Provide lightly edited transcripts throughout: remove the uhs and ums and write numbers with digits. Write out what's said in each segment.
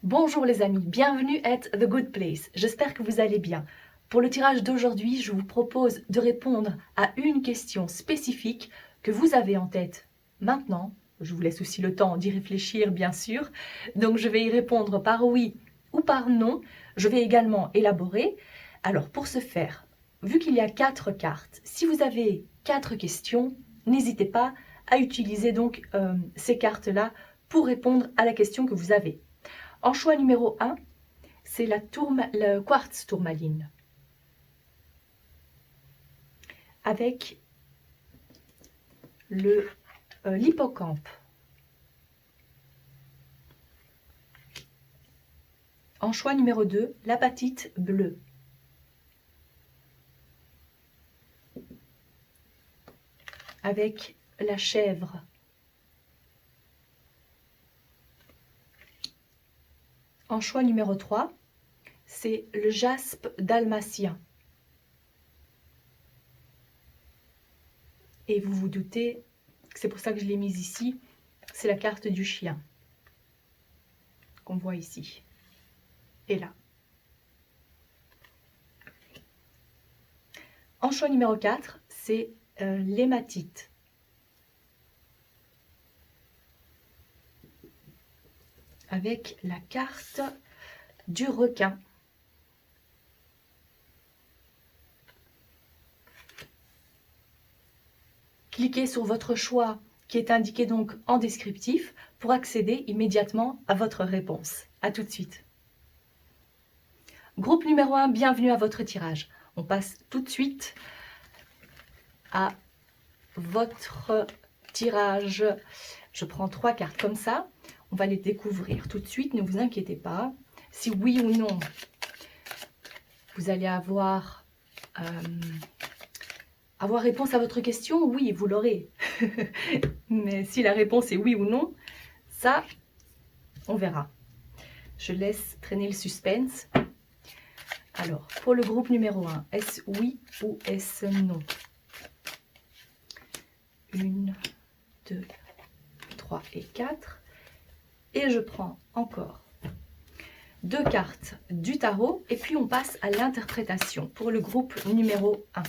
Bonjour les amis, bienvenue at The Good Place, j'espère que vous allez bien. Pour le tirage d'aujourd'hui, je vous propose de répondre à une question spécifique que vous avez en tête maintenant. Je vous laisse aussi le temps d'y réfléchir bien sûr, donc je vais y répondre par oui ou par non. Je vais également élaborer. Alors pour ce faire, vu qu'il y a 4 cartes, si vous avez 4 questions, n'hésitez pas à utiliser donc ces cartes-là pour répondre à la question que vous avez. En choix numéro 1, c'est le quartz tourmaline avec l'hippocampe. En choix numéro 2, l'apatite bleue. Avec la chèvre. En choix numéro 3, c'est le jaspe dalmatien. Et vous vous doutez, c'est pour ça que je l'ai mise ici, c'est la carte du chien qu'on voit ici et là. En choix numéro 4, c'est l'hématite. Avec la carte du requin. Cliquez sur votre choix qui est indiqué donc en descriptif pour accéder immédiatement à votre réponse. A tout de suite. Groupe numéro 1, bienvenue à votre tirage. On passe tout de suite à votre tirage. Je prends 3 cartes comme ça. On va les découvrir tout de suite, ne vous inquiétez pas. Si oui ou non, vous allez avoir réponse à votre question, oui, vous l'aurez. Mais si la réponse est oui ou non, ça, on verra. Je laisse traîner le suspense. Alors, pour le groupe numéro 1, est-ce oui ou est-ce non? 1, 2, 3 et 4. Et je prends encore 2 cartes du tarot et puis on passe à l'interprétation pour le groupe numéro 1.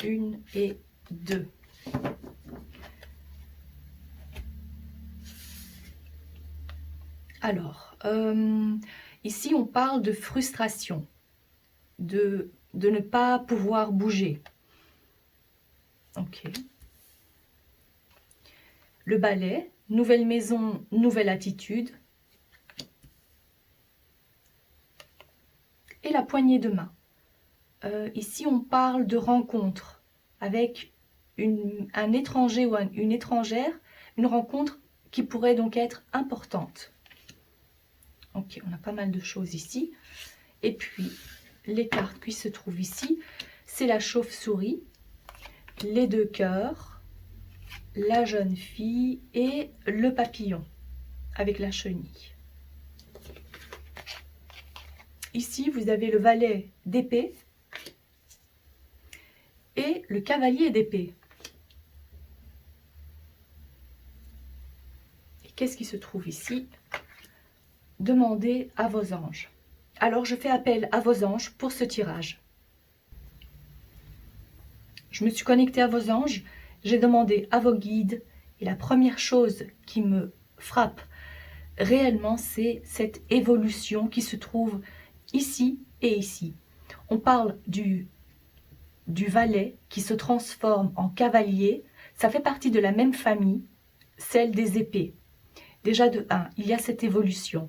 1 et 2. Alors, ici on parle de frustration, de ne pas pouvoir bouger. Ok. Le balai. Nouvelle maison, nouvelle attitude. Et la poignée de main. Ici, on parle de rencontre avec un étranger ou une étrangère, une rencontre qui pourrait donc être importante. Ok, on a pas mal de choses ici. Et puis, les cartes qui se trouvent ici, c'est la chauve-souris, les 2 cœurs, la jeune fille et le papillon avec la chenille. Ici, vous avez le valet d'épée et le cavalier d'épée. Et qu'est-ce qui se trouve ici? Demandez à vos anges. Alors, je fais appel à vos anges pour ce tirage. Je me suis connectée à vos anges. J'ai demandé à vos guides et la première chose qui me frappe réellement, c'est cette évolution qui se trouve ici et ici. On parle du valet qui se transforme en cavalier. Ça fait partie de la même famille, celle des épées. Déjà de 1, il y a cette évolution.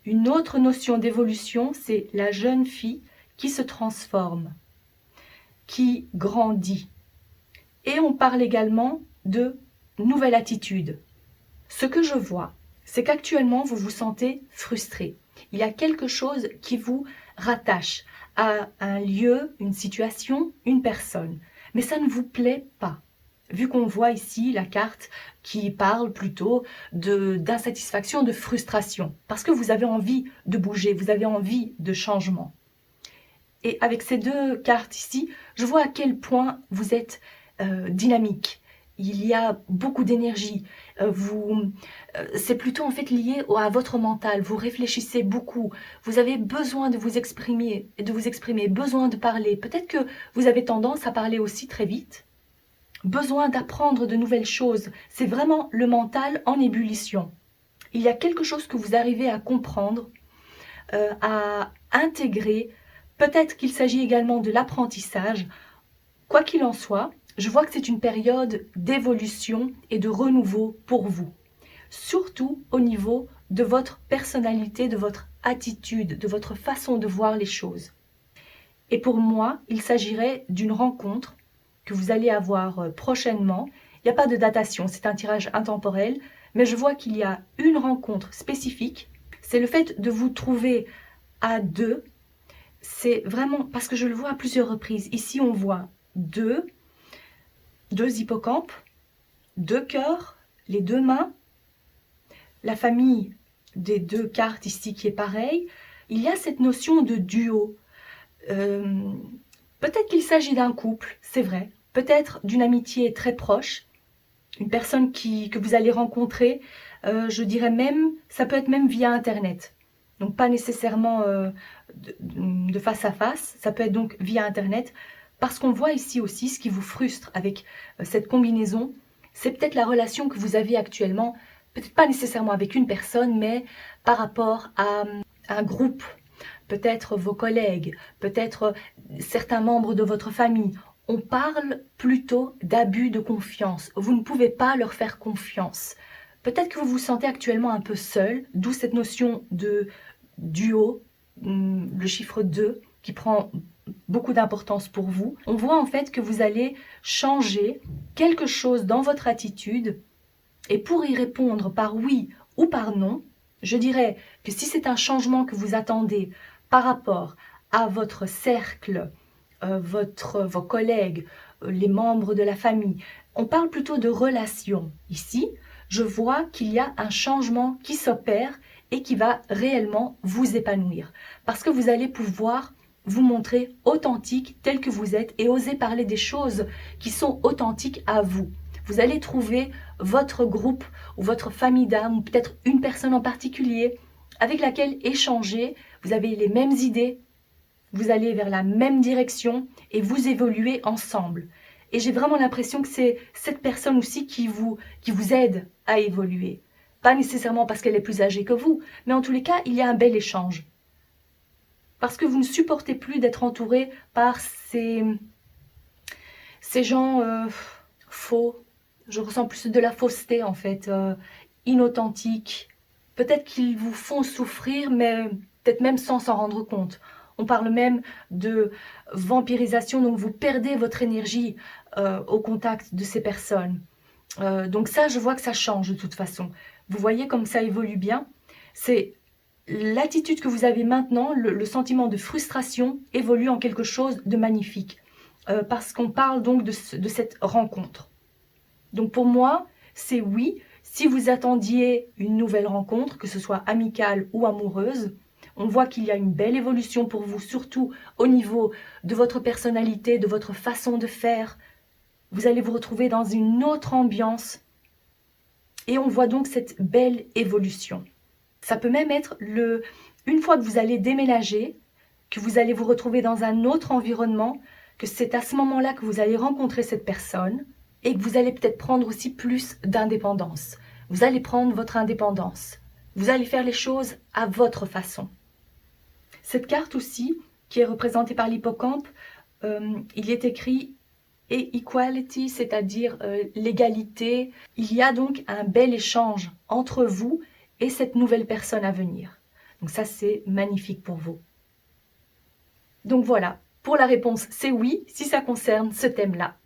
Une autre notion d'évolution, c'est la jeune fille qui se transforme, qui grandit. Et on parle également de nouvelle attitude. Ce que je vois, c'est qu'actuellement, vous vous sentez frustré. Il y a quelque chose qui vous rattache à un lieu, une situation, une personne. Mais ça ne vous plaît pas. Vu qu'on voit ici la carte qui parle plutôt d'insatisfaction, de frustration. Parce que vous avez envie de bouger, vous avez envie de changement. Et avec ces deux cartes ici, je vois à quel point vous êtes dynamique. Il y a beaucoup d'énergie. C'est plutôt en fait lié à votre mental. Vous réfléchissez beaucoup. Vous avez besoin de vous exprimer, besoin de parler. Peut-être que vous avez tendance à parler aussi très vite. Besoin d'apprendre de nouvelles choses. C'est vraiment le mental en ébullition. Il y a quelque chose que vous arrivez à comprendre, à intégrer. Peut-être qu'il s'agit également de l'apprentissage. Quoi qu'il en soit, je vois que c'est une période d'évolution et de renouveau pour vous. Surtout au niveau de votre personnalité, de votre attitude, de votre façon de voir les choses. Et pour moi, il s'agirait d'une rencontre que vous allez avoir prochainement. Il n'y a pas de datation, c'est un tirage intemporel, mais je vois qu'il y a une rencontre spécifique. C'est le fait de vous trouver à deux. C'est vraiment, parce que je le vois à plusieurs reprises. Ici, on voit deux hippocampes, 2 cœurs, les 2 mains, la famille des 2 cartes ici qui est pareille. Il y a cette notion de duo. Peut-être qu'il s'agit d'un couple, c'est vrai. Peut-être d'une amitié très proche. Une personne que vous allez rencontrer, je dirais même, ça peut être même via Internet. Donc pas nécessairement de face à face, ça peut être donc via Internet. Parce qu'on voit ici aussi ce qui vous frustre avec cette combinaison, c'est peut-être la relation que vous avez actuellement, peut-être pas nécessairement avec une personne, mais par rapport à un groupe, peut-être vos collègues, peut-être certains membres de votre famille. On parle plutôt d'abus de confiance. Vous ne pouvez pas leur faire confiance. Peut-être que vous vous sentez actuellement un peu seul, d'où cette notion de duo, le chiffre 2, qui prend beaucoup d'importance pour vous. On voit en fait que vous allez changer quelque chose dans votre attitude et pour y répondre par oui ou par non, je dirais que si c'est un changement que vous attendez par rapport à votre cercle, vos collègues, les membres de la famille, on parle plutôt de relations. Ici, je vois qu'il y a un changement qui s'opère et qui va réellement vous épanouir parce que vous allez pouvoir vous montrer authentique tel que vous êtes et oser parler des choses qui sont authentiques à vous. Vous allez trouver votre groupe ou votre famille d'âme ou peut-être une personne en particulier avec laquelle échanger. Vous avez les mêmes idées, vous allez vers la même direction et vous évoluez ensemble. Et j'ai vraiment l'impression que c'est cette personne aussi qui vous aide à évoluer. Pas nécessairement parce qu'elle est plus âgée que vous, mais en tous les cas, il y a un bel échange. Parce que vous ne supportez plus d'être entouré par ces gens faux. Je ressens plus de la fausseté en fait, inauthentiques. Peut-être qu'ils vous font souffrir, mais peut-être même sans s'en rendre compte. On parle même de vampirisation, donc vous perdez votre énergie au contact de ces personnes. Donc ça, je vois que ça change de toute façon. Vous voyez comme ça évolue bien. C'est l'attitude que vous avez maintenant, le sentiment de frustration évolue en quelque chose de magnifique. Parce qu'on parle donc de cette rencontre. Donc pour moi, c'est oui. Si vous attendiez une nouvelle rencontre, que ce soit amicale ou amoureuse, on voit qu'il y a une belle évolution pour vous, surtout au niveau de votre personnalité, de votre façon de faire. Vous allez vous retrouver dans une autre ambiance. Et on voit donc cette belle évolution. Ça peut même être une fois que vous allez déménager, que vous allez vous retrouver dans un autre environnement, que c'est à ce moment-là que vous allez rencontrer cette personne et que vous allez peut-être prendre aussi plus d'indépendance. Vous allez prendre votre indépendance. Vous allez faire les choses à votre façon. Cette carte aussi, qui est représentée par l'hippocampe, il y est écrit et equality, c'est-à-dire l'égalité. Il y a donc un bel échange entre vous et cette nouvelle personne à venir. Donc ça, c'est magnifique pour vous. Donc voilà, pour la réponse, c'est oui, si ça concerne ce thème-là.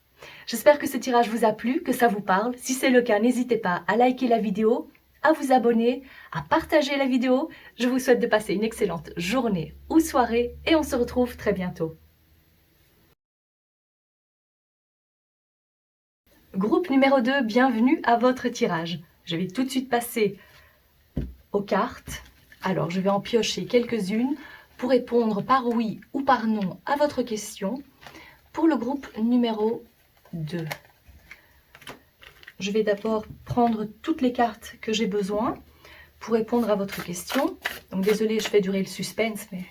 J'espère que ce tirage vous a plu, que ça vous parle. Si c'est le cas, n'hésitez pas à liker la vidéo, à vous abonner, à partager la vidéo. Je vous souhaite de passer une excellente journée ou soirée et on se retrouve très bientôt. Groupe numéro 2, bienvenue à votre tirage. Je vais tout de suite passer aux cartes. Alors, je vais en piocher quelques-unes pour répondre par oui ou par non à votre question. Pour le groupe numéro 2, je vais d'abord prendre toutes les cartes que j'ai besoin pour répondre à votre question. Donc, désolée, je fais durer le suspense, mais...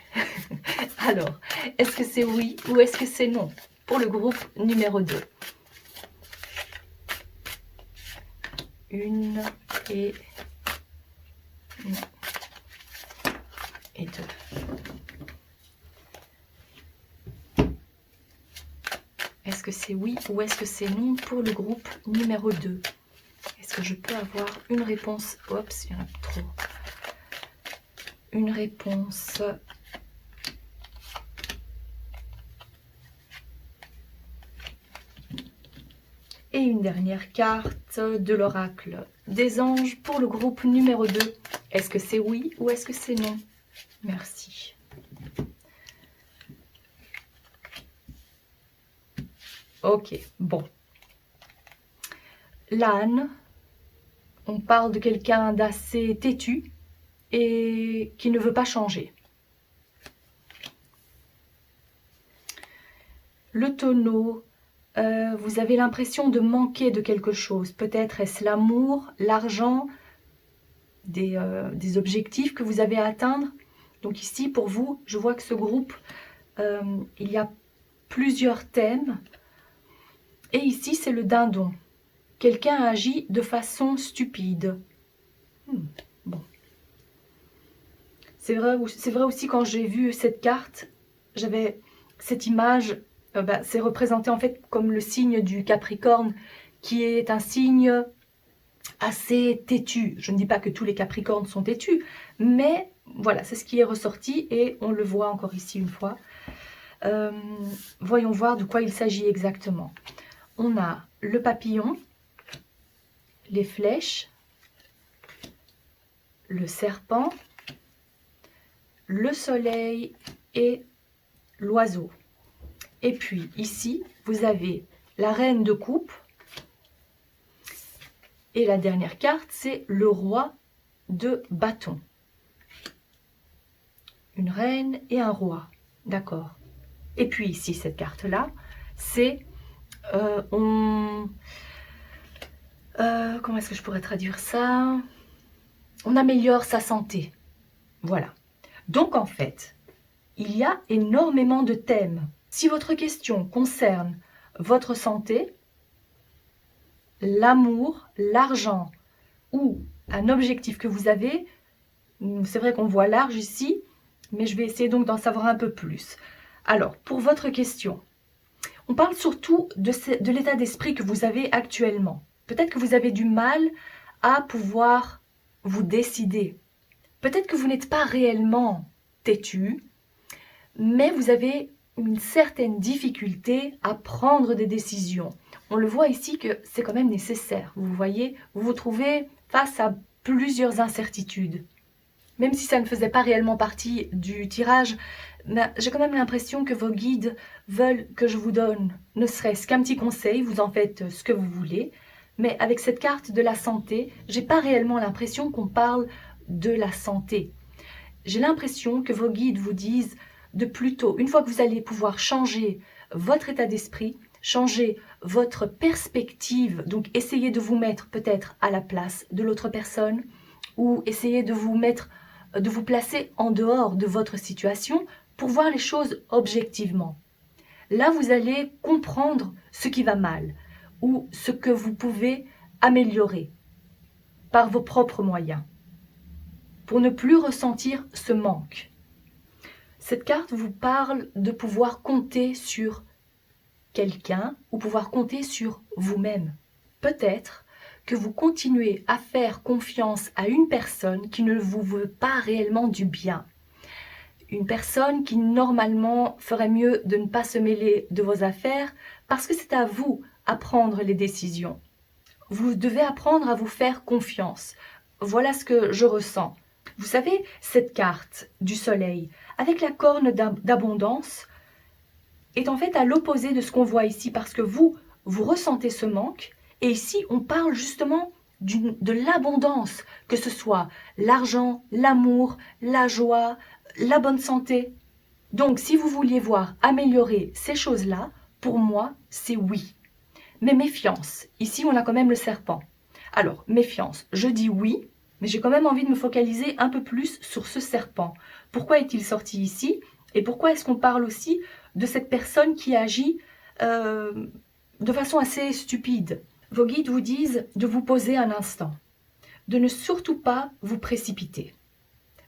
Alors, est-ce que c'est oui ou est-ce que c'est non pour le groupe numéro 2? Une et non. Et deux. Est-ce que c'est oui ou est-ce que c'est non pour le groupe numéro 2? Est-ce que je peux avoir une réponse? Oups, il y en a trop. Une réponse et une dernière carte de l'oracle des anges pour le groupe numéro 2. Est-ce que c'est oui ou est-ce que c'est non? Merci. Ok, bon. L'âne, on parle de quelqu'un d'assez têtu et qui ne veut pas changer. Le tonneau, vous avez l'impression de manquer de quelque chose. Peut-être est-ce l'amour, l'argent, des objectifs que vous avez à atteindre. Donc ici, pour vous, je vois que ce groupe, il y a plusieurs thèmes. Et ici, c'est le dindon. Quelqu'un agit de façon stupide. Bon. C'est vrai aussi, quand j'ai vu cette carte, j'avais cette image, c'est représenté en fait comme le signe du Capricorne, qui est un signe assez têtu. Je ne dis pas que tous les Capricornes sont têtus, mais voilà, c'est ce qui est ressorti et on le voit encore ici une fois. Voyons voir de quoi il s'agit exactement. On a le papillon, les flèches, le serpent, le soleil et l'oiseau. Et puis ici, vous avez la reine de coupe. Et la dernière carte, c'est le roi de bâton. Une reine et un roi. D'accord. Et puis ici, cette carte-là, c'est... comment est-ce que je pourrais traduire ça? On améliore sa santé. Voilà. Donc en fait, il y a énormément de thèmes. Si votre question concerne votre santé, l'amour, l'argent ou un objectif que vous avez, c'est vrai qu'on voit large ici, mais je vais essayer donc d'en savoir un peu plus. Alors, pour votre question, on parle surtout de l'état d'esprit que vous avez actuellement. Peut-être que vous avez du mal à pouvoir vous décider. Peut-être que vous n'êtes pas réellement têtu, mais vous avez une certaine difficulté à prendre des décisions. On le voit ici que c'est quand même nécessaire. Vous voyez, vous vous trouvez face à plusieurs incertitudes. Même si ça ne faisait pas réellement partie du tirage, j'ai quand même l'impression que vos guides veulent que je vous donne ne serait-ce qu'un petit conseil, vous en faites ce que vous voulez. Mais avec cette carte de la santé, j'ai pas réellement l'impression qu'on parle de la santé. J'ai l'impression que vos guides vous disent de plutôt, une fois que vous allez pouvoir changer votre état d'esprit, changer votre perspective, donc essayez de vous mettre peut-être à la place de l'autre personne ou essayez de vous placer en dehors de votre situation pour voir les choses objectivement. Là, vous allez comprendre ce qui va mal ou ce que vous pouvez améliorer par vos propres moyens pour ne plus ressentir ce manque. Cette carte vous parle de pouvoir compter sur quelqu'un ou pouvoir compter sur vous-même. Peut-être que vous continuez à faire confiance à une personne qui ne vous veut pas réellement du bien. Une personne qui normalement ferait mieux de ne pas se mêler de vos affaires parce que c'est à vous à prendre les décisions. Vous devez apprendre à vous faire confiance. Voilà ce que je ressens. Vous savez, cette carte du soleil avec la corne d'abondance est en fait à l'opposé de ce qu'on voit ici parce que vous ressentez ce manque et ici on parle justement de l'abondance, que ce soit l'argent, l'amour, la joie, la bonne santé. Donc si vous vouliez voir améliorer ces choses-là, pour moi c'est oui. Mais méfiance, ici on a quand même le serpent. Alors méfiance, je dis oui, mais j'ai quand même envie de me focaliser un peu plus sur ce serpent. Pourquoi est-il sorti ici? Et pourquoi est-ce qu'on parle aussi de cette personne qui agit de façon assez stupide? Vos guides vous disent de vous poser un instant, de ne surtout pas vous précipiter,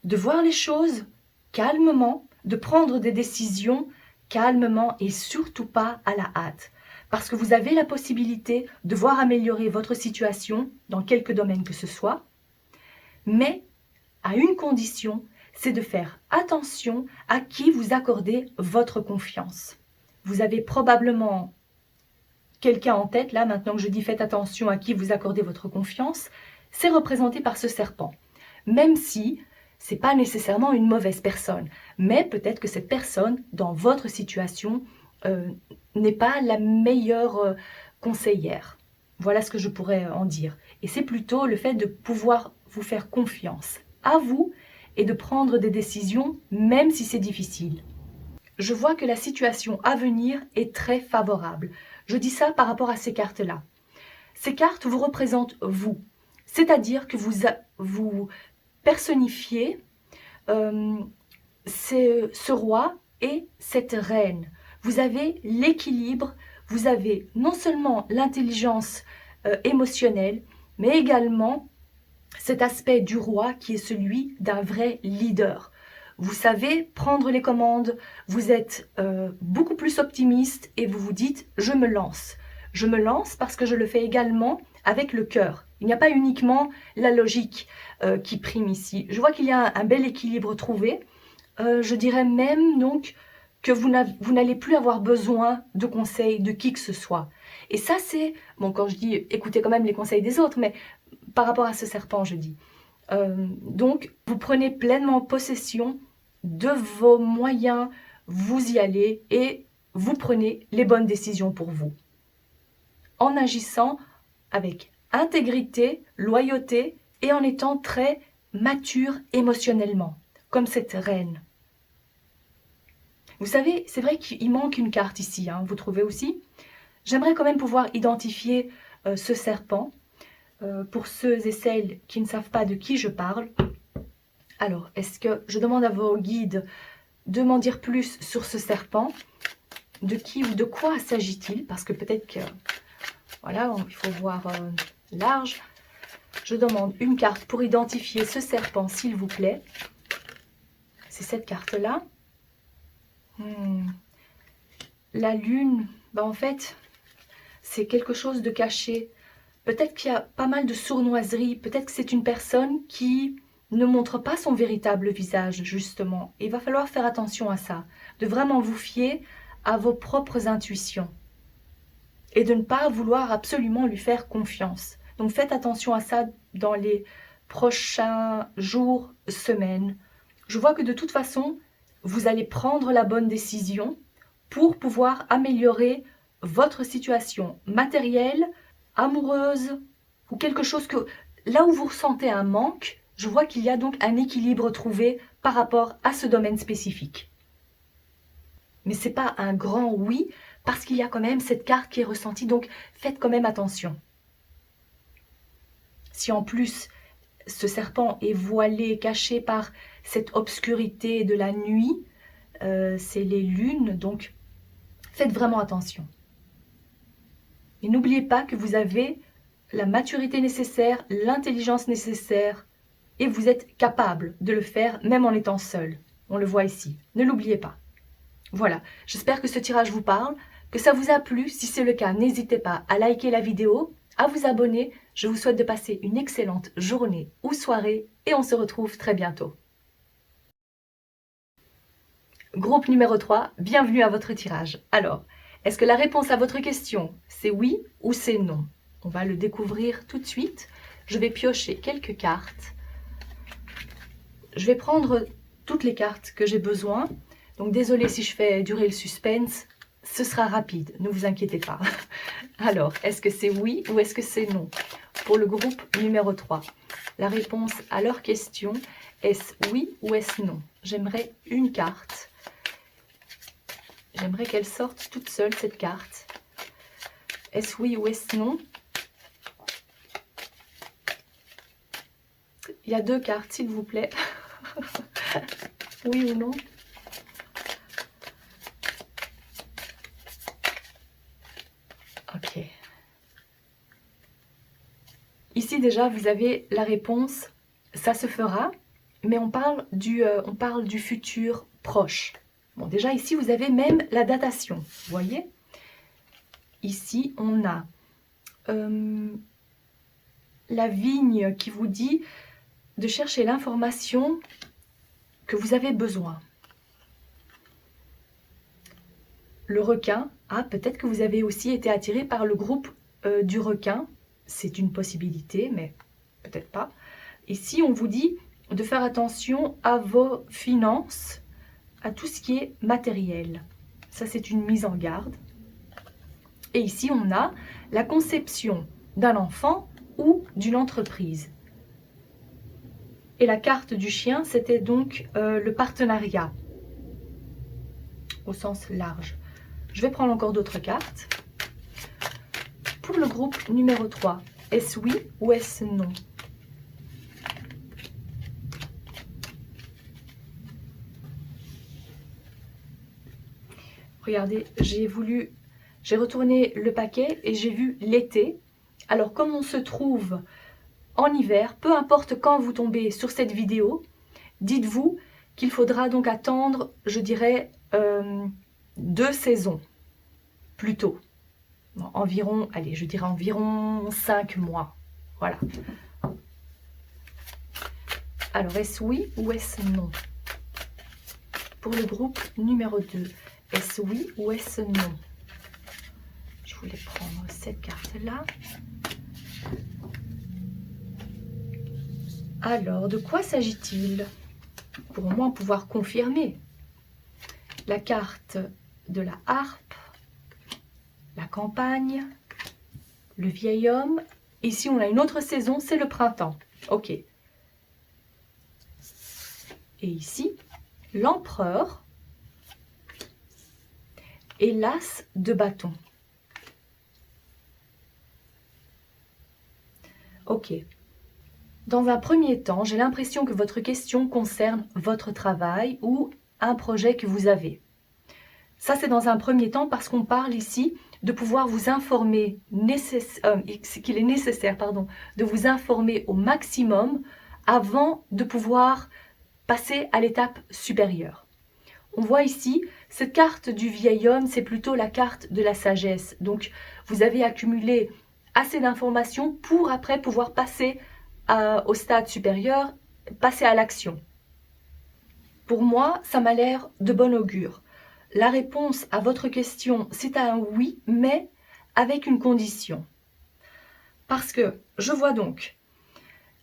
de voir les choses calmement, de prendre des décisions calmement et surtout pas à la hâte. Parce que vous avez la possibilité de voir améliorer votre situation dans quelques domaines que ce soit, mais à une condition, c'est de faire attention à qui vous accordez votre confiance. Vous avez probablement quelqu'un en tête, là, maintenant que je dis faites attention à qui vous accordez votre confiance, c'est représenté par ce serpent. Même si ce n'est pas nécessairement une mauvaise personne, mais peut-être que cette personne, dans votre situation, n'est pas la meilleure conseillère. Voilà ce que je pourrais en dire. Et c'est plutôt le fait de pouvoir vous faire confiance à vous et de prendre des décisions, même si c'est difficile. Je vois que la situation à venir est très favorable. Je dis ça par rapport à ces cartes-là. Ces cartes vous représentent vous, c'est-à-dire que vous personnifiez ce roi et cette reine. Vous avez l'équilibre, vous avez non seulement l'intelligence émotionnelle, mais également cet aspect du roi qui est celui d'un vrai leader. Vous savez prendre les commandes, vous êtes beaucoup plus optimiste et vous vous dites « je me lance ». Je me lance parce que je le fais également avec le cœur. Il n'y a pas uniquement la logique qui prime ici. Je vois qu'il y a un bel équilibre trouvé. Je dirais même donc que vous n'allez plus avoir besoin de conseils de qui que ce soit. Et ça c'est, bon quand je dis écoutez quand même les conseils des autres, mais par rapport à ce serpent je dis. Donc vous prenez pleinement possession de vos moyens, vous y allez et vous prenez les bonnes décisions pour vous. En agissant avec intégrité, loyauté et en étant très mature émotionnellement, comme cette reine. Vous savez, c'est vrai qu'il manque une carte ici, hein, vous trouvez aussi? J'aimerais quand même pouvoir identifier ce serpent pour ceux et celles qui ne savent pas de qui je parle. Alors, est-ce que je demande à vos guides de m'en dire plus sur ce serpent? De qui ou de quoi s'agit-il? Parce que peut-être que, voilà, il faut voir large. Je demande une carte pour identifier ce serpent, s'il vous plaît. C'est cette carte-là. La lune, en fait, c'est quelque chose de caché. Peut-être qu'il y a pas mal de sournoiserie. Peut-être que c'est une personne qui ne montre pas son véritable visage, justement. Et il va falloir faire attention à ça. De vraiment vous fier à vos propres intuitions. Et de ne pas vouloir absolument lui faire confiance. Donc faites attention à ça dans les prochains jours, semaines. Je vois que de toute façon, vous allez prendre la bonne décision pour pouvoir améliorer votre situation matérielle, amoureuse ou quelque chose que... Là où vous ressentez un manque, je vois qu'il y a donc un équilibre trouvé par rapport à ce domaine spécifique. Mais ce n'est pas un grand oui, parce qu'il y a quand même cette carte qui est ressentie, donc faites quand même attention. Si en plus ce serpent est voilé, caché par cette obscurité de la nuit, c'est les lunes, donc faites vraiment attention. Et n'oubliez pas que vous avez la maturité nécessaire, l'intelligence nécessaire, et vous êtes capable de le faire même en étant seul. On le voit ici. Ne l'oubliez pas. Voilà, j'espère que ce tirage vous parle, que ça vous a plu. Si c'est le cas, n'hésitez pas à liker la vidéo, à vous abonner. Je vous souhaite de passer une excellente journée ou soirée et on se retrouve très bientôt. Groupe numéro 3, bienvenue à votre tirage. Alors, est-ce que la réponse à votre question, c'est oui ou c'est non? On va le découvrir tout de suite. Je vais piocher quelques cartes. Je vais prendre toutes les cartes que j'ai besoin. Donc désolé si je fais durer le suspense, ce sera rapide, ne vous inquiétez pas. Alors, est-ce que c'est oui ou est-ce que c'est non? Pour le groupe numéro 3, la réponse à leur question, est-ce oui ou est-ce non? J'aimerais une carte. J'aimerais qu'elle sorte toute seule, cette carte. Est-ce oui ou est-ce non? Il y a deux cartes, s'il vous plaît. Oui ou non? Ok. Ici déjà, vous avez la réponse, ça se fera, mais on parle du futur proche. Bon, déjà ici, vous avez même la datation, vous voyez? Ici, on a la vigne qui vous dit de chercher l'information que vous avez besoin. Le requin, ah, peut-être que vous avez aussi été attiré par le groupe du requin. C'est une possibilité, mais peut-être pas. Ici, on vous dit de faire attention à vos finances, à tout ce qui est matériel. Ça, c'est une mise en garde. Et ici, on a la conception d'un enfant ou d'une entreprise. Et la carte du chien, c'était donc le partenariat, au sens large. Je vais prendre encore d'autres cartes. Pour le groupe numéro 3, est-ce oui ou est-ce non? Regardez, j'ai retourné le paquet et j'ai vu l'été. Alors, comme on se trouve en hiver, peu importe quand vous tombez sur cette vidéo, dites-vous qu'il faudra donc attendre, je dirais, 2 saisons, plutôt. Bon, environ, allez, je dirais environ 5 mois. Voilà. Alors, est-ce oui ou est-ce non? Pour le groupe numéro 2, est-ce oui ou est-ce non? Je voulais prendre cette carte-là. Alors, de quoi s'agit-il? Pour au moins pouvoir confirmer. La carte de la harpe, la campagne, le vieil homme. Ici, on a une autre saison, c'est le printemps. Ok. Et ici, l'empereur et l'as de bâton. Ok. Dans un premier temps, j'ai l'impression que votre question concerne votre travail ou un projet que vous avez. Ça, c'est dans un premier temps parce qu'on parle ici de pouvoir vous informer, qu'il est nécessaire de vous informer au maximum avant de pouvoir passer à l'étape supérieure. On voit ici, cette carte du vieil homme, c'est plutôt la carte de la sagesse. Donc, vous avez accumulé assez d'informations pour après pouvoir passer au stade supérieur, passer à l'action. Pour moi, ça m'a l'air de bon augure. La réponse à votre question, c'est un oui, mais avec une condition. Parce que je vois donc,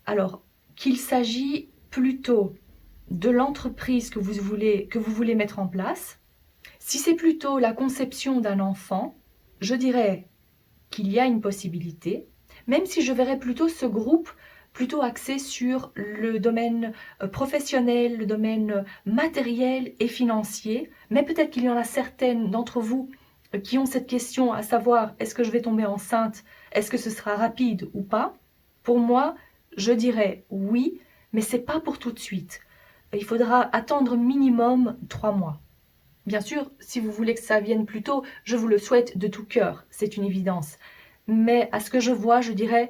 alors, qu'il s'agit plutôt de l'entreprise que vous voulez mettre en place. Si c'est plutôt la conception d'un enfant, je dirais qu'il y a une possibilité, même si je verrais plutôt ce groupe plutôt axé sur le domaine professionnel, le domaine matériel et financier, mais peut-être qu'il y en a certaines d'entre vous qui ont cette question, à savoir, est-ce que je vais tomber enceinte? Est-ce que ce sera rapide ou pas? Pour moi, je dirais oui, mais ce n'est pas pour tout de suite. Il faudra attendre minimum 3 mois. Bien sûr, si vous voulez que ça vienne plus tôt, je vous le souhaite de tout cœur, c'est une évidence. Mais à ce que je vois, je dirais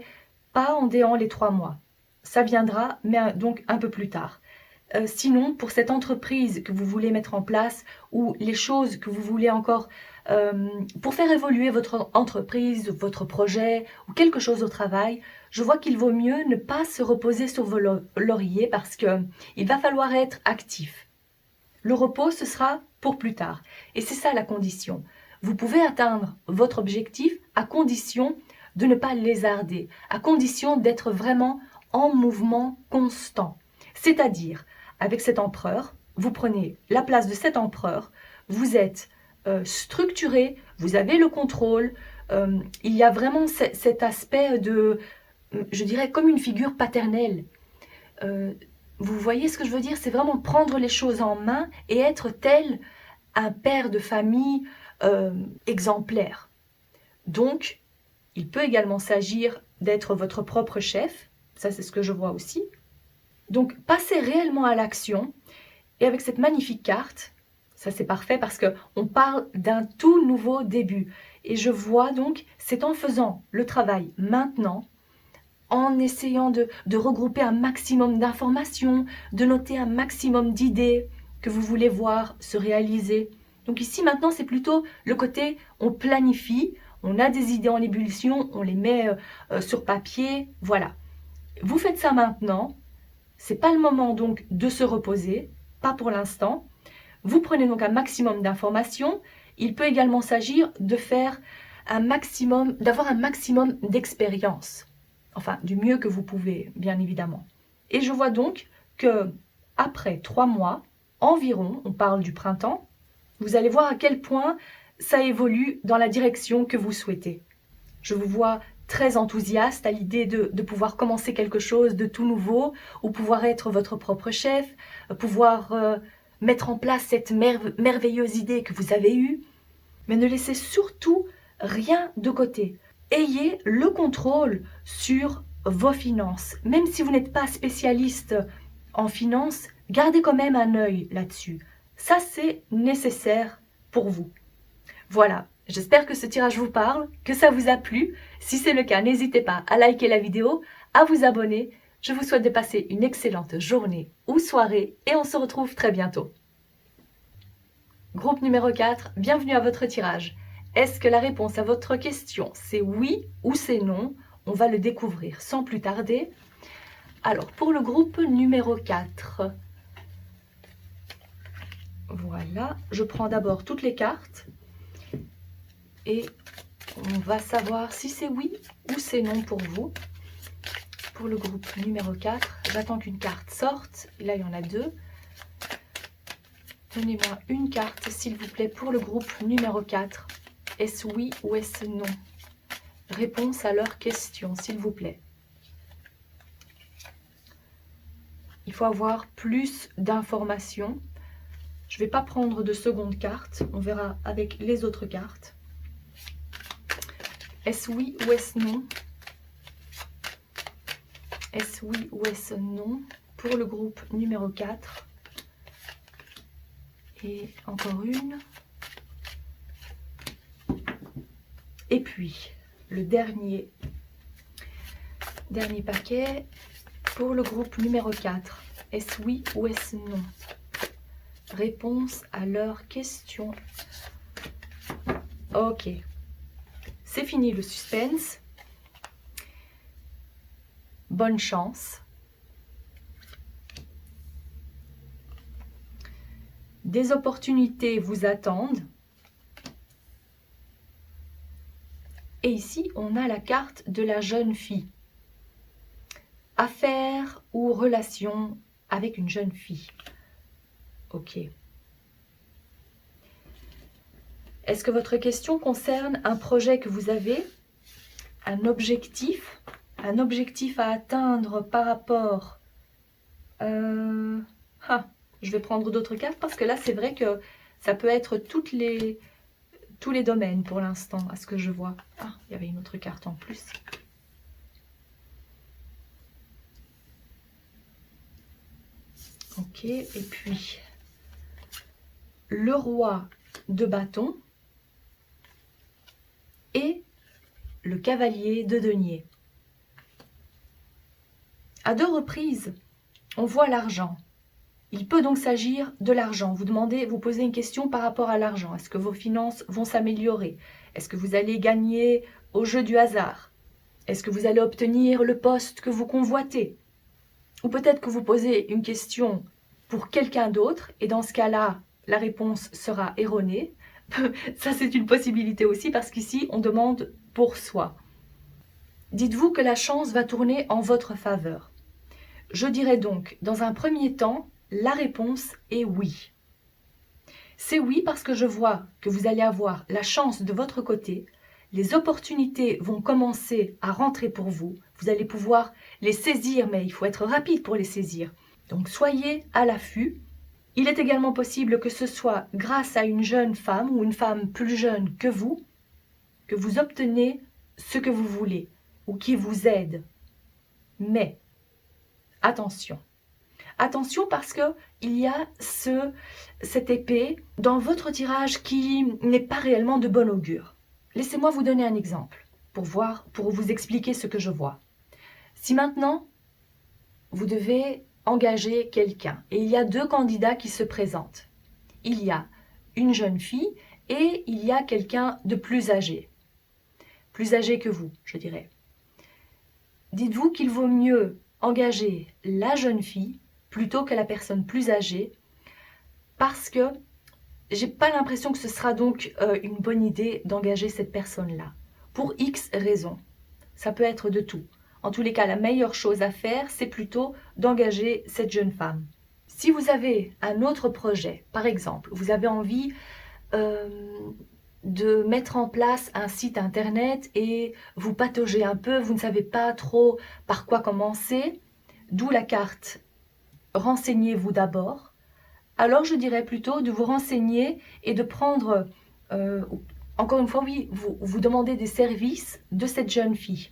pas en déant les 3 mois. Ça viendra, mais donc un peu plus tard. sinon, pour cette entreprise que vous voulez mettre en place ou les choses que vous voulez encore pour faire évoluer votre entreprise, votre projet ou quelque chose au travail, je vois qu'il vaut mieux ne pas se reposer sur vos lauriers parce qu'il va falloir être actif. Le repos, ce sera pour plus tard. Et c'est ça la condition. Vous pouvez atteindre votre objectif à condition de ne pas lézarder, à condition d'être vraiment en mouvement constant. C'est-à-dire, avec cet empereur, vous prenez la place de cet empereur, vous êtes structuré, vous avez le contrôle, il y a vraiment cet aspect de, je dirais, comme une figure paternelle. Vous voyez ce que je veux dire? C'est vraiment prendre les choses en main et être tel un père de famille exemplaire. Donc, il peut également s'agir d'être votre propre chef, ça c'est ce que je vois aussi. Donc, passez réellement à l'action et avec cette magnifique carte, ça c'est parfait parce qu'on parle d'un tout nouveau début. Et je vois donc, c'est en faisant le travail maintenant, en essayant de regrouper un maximum d'informations, de noter un maximum d'idées que vous voulez voir se réaliser. Donc ici maintenant c'est plutôt le côté on planifie, on a des idées en ébullition, on les met sur papier, voilà. Vous faites ça maintenant, c'est pas le moment donc de se reposer, pas pour l'instant. Vous prenez donc un maximum d'informations. Il peut également s'agir de faire un maximum, d'avoir un maximum d'expérience. Enfin, du mieux que vous pouvez, bien évidemment. Et je vois donc que après 3 mois environ, on parle du printemps, vous allez voir à quel point ça évolue dans la direction que vous souhaitez. Je vous vois très enthousiaste à l'idée de pouvoir commencer quelque chose de tout nouveau, ou pouvoir être votre propre chef, pouvoir mettre en place cette merveilleuse idée que vous avez eue. Mais ne laissez surtout rien de côté. Ayez le contrôle sur vos finances. Même si vous n'êtes pas spécialiste en finance, gardez quand même un œil là-dessus. Ça, c'est nécessaire pour vous. Voilà, j'espère que ce tirage vous parle, que ça vous a plu. Si c'est le cas, n'hésitez pas à liker la vidéo, à vous abonner. Je vous souhaite de passer une excellente journée ou soirée et on se retrouve très bientôt. Groupe numéro 4, bienvenue à votre tirage. Est-ce que la réponse à votre question, c'est oui ou c'est non? On va le découvrir sans plus tarder. Alors, pour le groupe numéro 4, voilà, je prends d'abord toutes les cartes et on va savoir si c'est oui ou c'est non pour vous. Pour le groupe numéro 4, j'attends qu'une carte sorte. Et là, il y en a 2. Donnez-moi une carte, s'il vous plaît, pour le groupe numéro 4. Est-ce oui ou est-ce non? Réponse à leur question, s'il vous plaît. Il faut avoir plus d'informations. Je ne vais pas prendre de seconde carte. On verra avec les autres cartes. Est-ce oui ou est-ce non? Est-ce oui ou est-ce non pour le groupe numéro 4? Et encore une. Et puis, le dernier paquet pour le groupe numéro 4. Est-ce oui ou est-ce non? Réponse à leur question. Ok. C'est fini le suspense. Bonne chance. Des opportunités vous attendent. Et ici, on a la carte de la jeune fille. Affaires ou relation avec une jeune fille. Ok. Est-ce que votre question concerne un projet que vous avez, un objectif à atteindre par rapport... je vais prendre d'autres cartes parce que là, c'est vrai que ça peut être tous les domaines pour l'instant, à ce que je vois. Ah, il y avait une autre carte en plus. Ok, et puis le roi de bâton et le cavalier de denier. À 2 reprises, on voit l'argent. Il peut donc s'agir de l'argent. Vous posez une question par rapport à l'argent. Est-ce que vos finances vont s'améliorer? Est-ce que vous allez gagner au jeu du hasard? Est-ce que vous allez obtenir le poste que vous convoitez? Ou peut-être que vous posez une question pour quelqu'un d'autre et dans ce cas-là, la réponse sera erronée. Ça, c'est une possibilité aussi parce qu'ici, on demande pour soi. Dites-vous que la chance va tourner en votre faveur. Je dirais donc, dans un premier temps, la réponse est oui. C'est oui parce que je vois que vous allez avoir la chance de votre côté, les opportunités vont commencer à rentrer pour vous, vous allez pouvoir les saisir, mais il faut être rapide pour les saisir. Donc soyez à l'affût. Il est également possible que ce soit grâce à une jeune femme ou une femme plus jeune que vous obtenez ce que vous voulez ou qui vous aide. Mais attention. Attention parce qu'il y a cette épée dans votre tirage qui n'est pas réellement de bon augure. Laissez-moi vous donner un exemple pour vous expliquer ce que je vois. Si maintenant, vous devez engager quelqu'un et il y a deux candidats qui se présentent. Il y a une jeune fille et il y a quelqu'un de plus âgé que vous, je dirais. Dites-vous qu'il vaut mieux engager la jeune fille plutôt que la personne plus âgée, parce que j'ai pas l'impression que ce sera donc une bonne idée d'engager cette personne-là, pour X raisons. Ça peut être de tout. En tous les cas, la meilleure chose à faire, c'est plutôt d'engager cette jeune femme. Si vous avez un autre projet, par exemple, vous avez envie de mettre en place un site internet et vous pataugez un peu, vous ne savez pas trop par quoi commencer, d'où la carte « Renseignez-vous d'abord », alors je dirais plutôt de vous renseigner et de prendre, encore une fois, oui, vous demandez des services de cette jeune fille,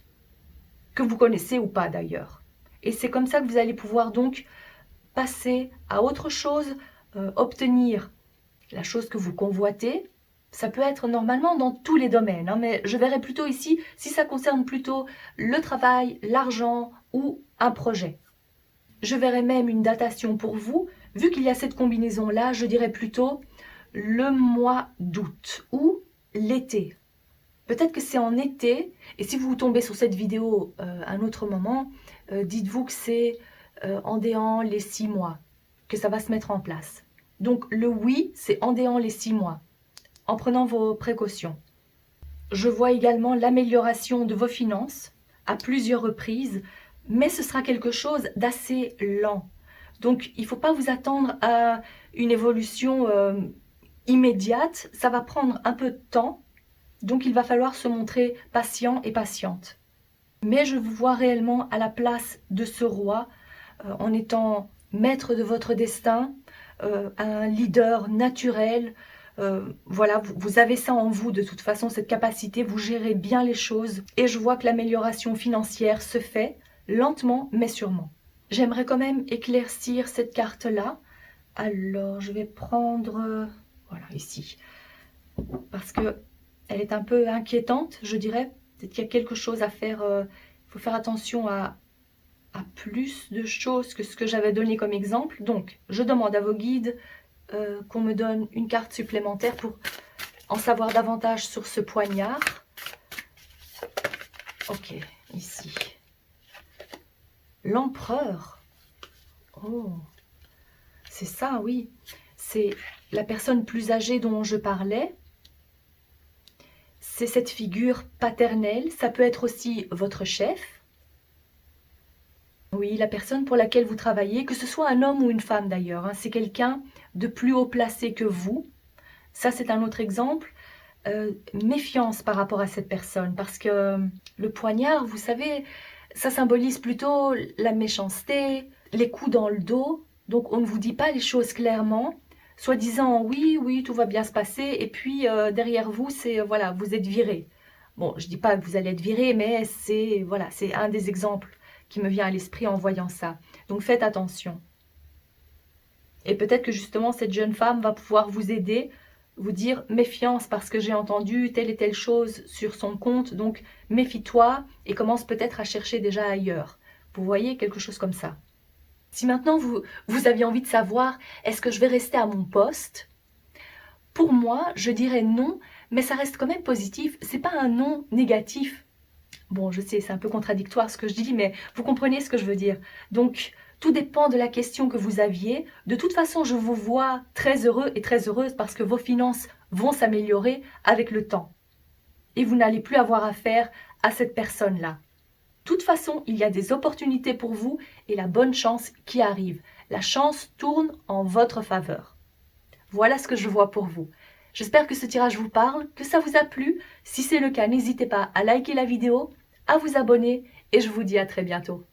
que vous connaissez ou pas d'ailleurs. Et c'est comme ça que vous allez pouvoir donc passer à autre chose, obtenir la chose que vous convoitez. Ça peut être normalement dans tous les domaines, hein, mais je verrai plutôt ici si ça concerne plutôt le travail, l'argent ou un projet. Je verrai même une datation pour vous. Vu qu'il y a cette combinaison-là, je dirais plutôt le mois d'août ou l'été. Peut-être que c'est en été, et si vous tombez sur cette vidéo un autre moment, dites-vous que c'est en déant les 6 mois que ça va se mettre en place. Donc le oui, c'est en déant les 6 mois, en prenant vos précautions. Je vois également l'amélioration de vos finances à plusieurs reprises, mais ce sera quelque chose d'assez lent. Donc, il ne faut pas vous attendre à une évolution immédiate. Ça va prendre un peu de temps. Donc, il va falloir se montrer patient et patiente. Mais je vous vois réellement à la place de ce roi, en étant maître de votre destin, un leader naturel. Voilà, vous avez ça en vous de toute façon, cette capacité, vous gérez bien les choses. Et je vois que l'amélioration financière se fait lentement mais sûrement. J'aimerais quand même éclaircir cette carte-là. Alors, je vais prendre, voilà, ici. Parce que elle est un peu inquiétante, je dirais. Peut-être qu'il y a quelque chose à faire. Il faut faire attention à plus de choses que ce que j'avais donné comme exemple. Donc, je demande à vos guides qu'on me donne une carte supplémentaire pour en savoir davantage sur ce poignard. Ok, ici. L'empereur. Oh, c'est ça, oui. C'est la personne plus âgée dont je parlais. C'est cette figure paternelle. Ça peut être aussi votre chef. Oui, la personne pour laquelle vous travaillez, que ce soit un homme ou une femme d'ailleurs. Hein, c'est quelqu'un de plus haut placé que vous. Ça, c'est un autre exemple. Méfiance par rapport à cette personne. Parce que le poignard, vous savez, ça symbolise plutôt la méchanceté, les coups dans le dos. Donc, on ne vous dit pas les choses clairement, soi-disant oui, oui, tout va bien se passer. Et puis, derrière vous, c'est, voilà, vous êtes viré. Bon, je ne dis pas que vous allez être viré, mais c'est, voilà, c'est un des exemples qui me vient à l'esprit en voyant ça. Donc, faites attention. Et peut-être que justement, cette jeune femme va pouvoir vous aider, vous dire méfiance parce que j'ai entendu telle et telle chose sur son compte, donc méfie-toi et commence peut-être à chercher déjà ailleurs. Vous voyez, quelque chose comme ça. Si maintenant vous aviez envie de savoir, est-ce que je vais rester à mon poste? Pour moi, je dirais non, mais ça reste quand même positif. C'est pas un non négatif. Bon, je sais, c'est un peu contradictoire ce que je dis, mais vous comprenez ce que je veux dire. Donc, tout dépend de la question que vous aviez. De toute façon, je vous vois très heureux et très heureuse parce que vos finances vont s'améliorer avec le temps. Et vous n'allez plus avoir affaire à cette personne-là. De toute façon, il y a des opportunités pour vous et la bonne chance qui arrive. La chance tourne en votre faveur. Voilà ce que je vois pour vous. J'espère que ce tirage vous parle, que ça vous a plu. Si c'est le cas, n'hésitez pas à liker la vidéo, à vous abonner et je vous dis à très bientôt.